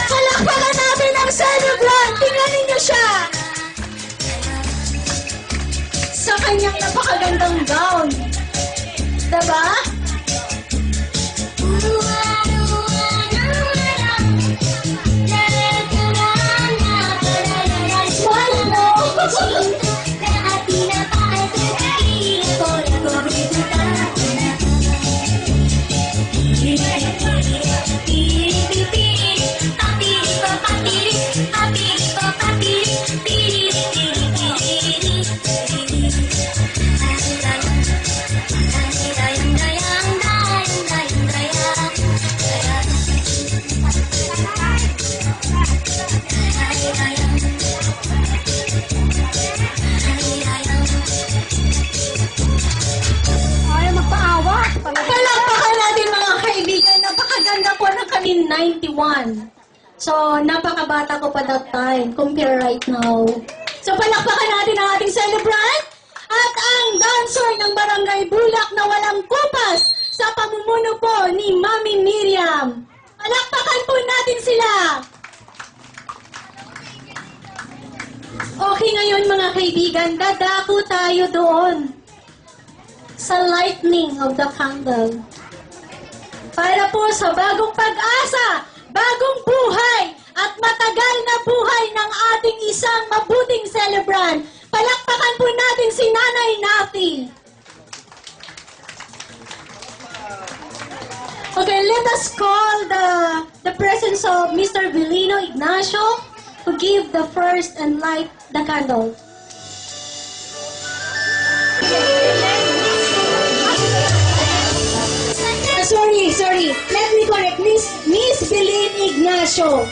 Palakpakan natin ang celebrant! Tingnan ninyo siya! Sa kanyang napakagandang gown. Diba? Smile mo! Palakpakan natin mga kaibigan, napakaganda po ng kami 91. So, napakabata ko pa that time, compare right now. So, palakpakan natin ang ating celebrant at ang dancer ng Barangay Bulak na walang kupas sa pamumuno po ni Mami Miriam. Palakpakan po natin sila. Okay, ngayon mga kaibigan, dadako tayo doon sa lightning of the candle. Para po sa bagong pag-asa, bagong buhay, at matagal na buhay ng ating isang mabuting celebrant. Palakpakan po natin si Nanay Nafi. Okay, let us call the presence of Mr. Belino Ignacio to give the first and light the candle. Sorry. Let me correct. Miss Belin Ignacio.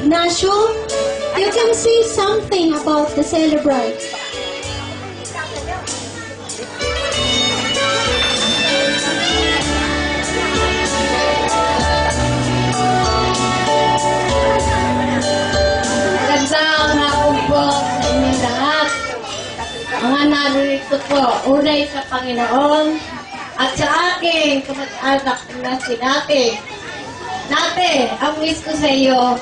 Ignacio, you can say something about the celebrant. gusto ko, unay sa Panginoon at sa aking kamag-anak na si Nate. Nate, ang wish ko sa iyo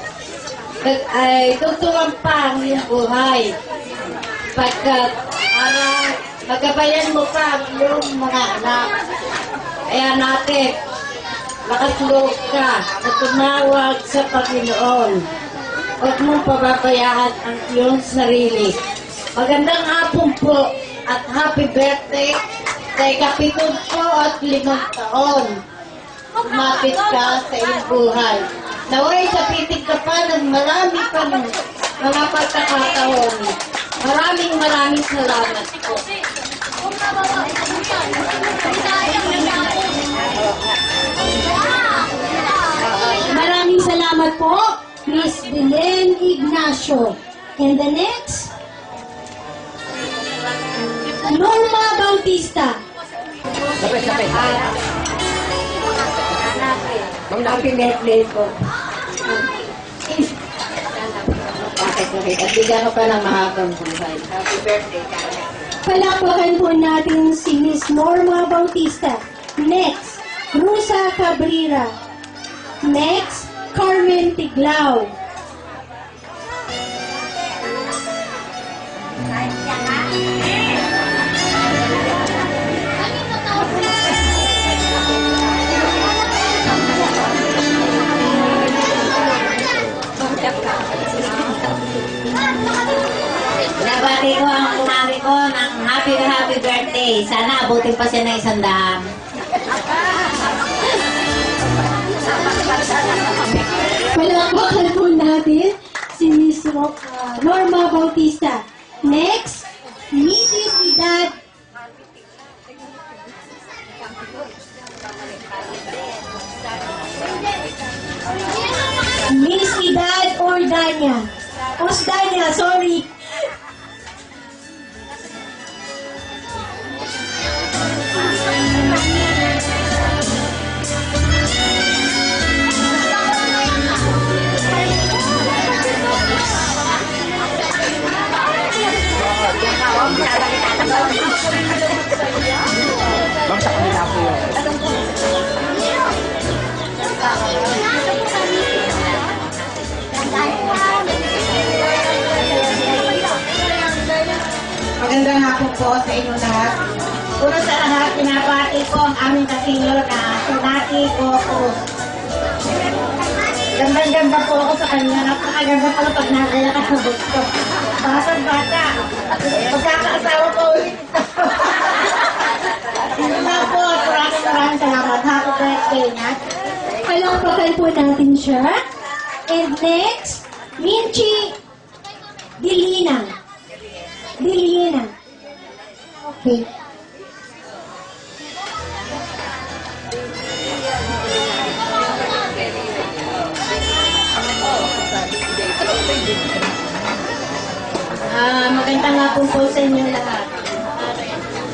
ay tutuwang pa ang iyong buhay. Pagkat para magabayan mo pa ang iyong mga anak. Kaya Nate, lakas loob ka na tumawag sa Panginoon. Huwag mong pababayaan ang iyong sarili. Magandang hapon po at happy birthday kay Kapitod po at 5 taon. Umapit ka sa iyong buhay. Naway sa pitig ka pa ng marami pa ng mga pagkakataon. Maraming salamat po. Maraming salamat po, Miss Belen Ignacio. And the next, Norma Bautista. Happy birthday po. At bigyan ko pa ng mahabang buhay. Happy birthday. Palakpakan po natin si Miss Norma Bautista. Next, Rusa Cabrera. Next, Carmen Tiglao. Nabati ko ang mami ko ng happy birthday. Sana abutin pa siya ng 100. Palakpakan po natin si Miss Norma Bautista. Next, Mrs. Edad. Miss Edad Ordania. Osdania, sorry. Ma'am, sa kanila po yun. Magandang hapon po sa inyo lahat. Una sa lahat, pinabati ko ang aming kasinyo na Sunaki Cruz. Gandang-ganda po ako sa kanya. Napakaganda pala pag nakalakasabot ko. Batang-bata. Pagkakaasawa ko ulit ito. Yun lang po. Maraming salamat. Happy birthday, Nat. Palakpakan po natin siya. And next, Minchi Dilina. Dilina. Okay. Magandang hapon po sa inyo lahat.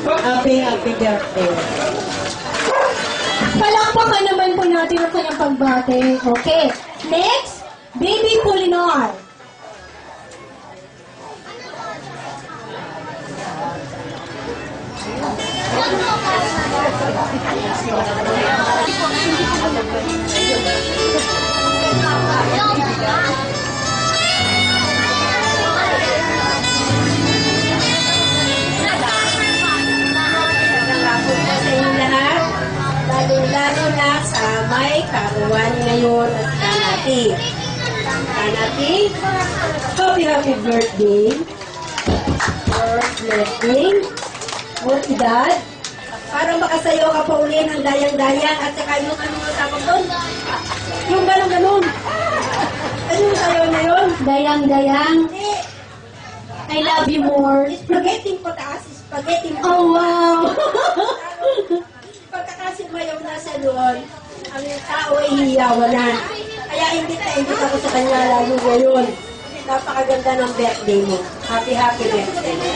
Happy birthday. Palakpakan naman po natin ang kanyang pagbate. Okay. Next, Baby Polinar. Lalo na sa may karuan ngayon at kanati. Kanati, happy birthday. For blessing. More edad. Para makasayo ka pa uli ng dayang-dayang at saka yung ano mo tawag doon? Yung ganun-ganun. Ano yung sayo na yun? Dayang-dayang. I love you more. Spaghetti pataas, spaghetti Oh, wow. pagkakasimayaw na sa doon, ang tao ay hiyawanan. Kaya hindi ako sa kanya lalo ngayon. Napakaganda ng birthday mo. Happy birthday.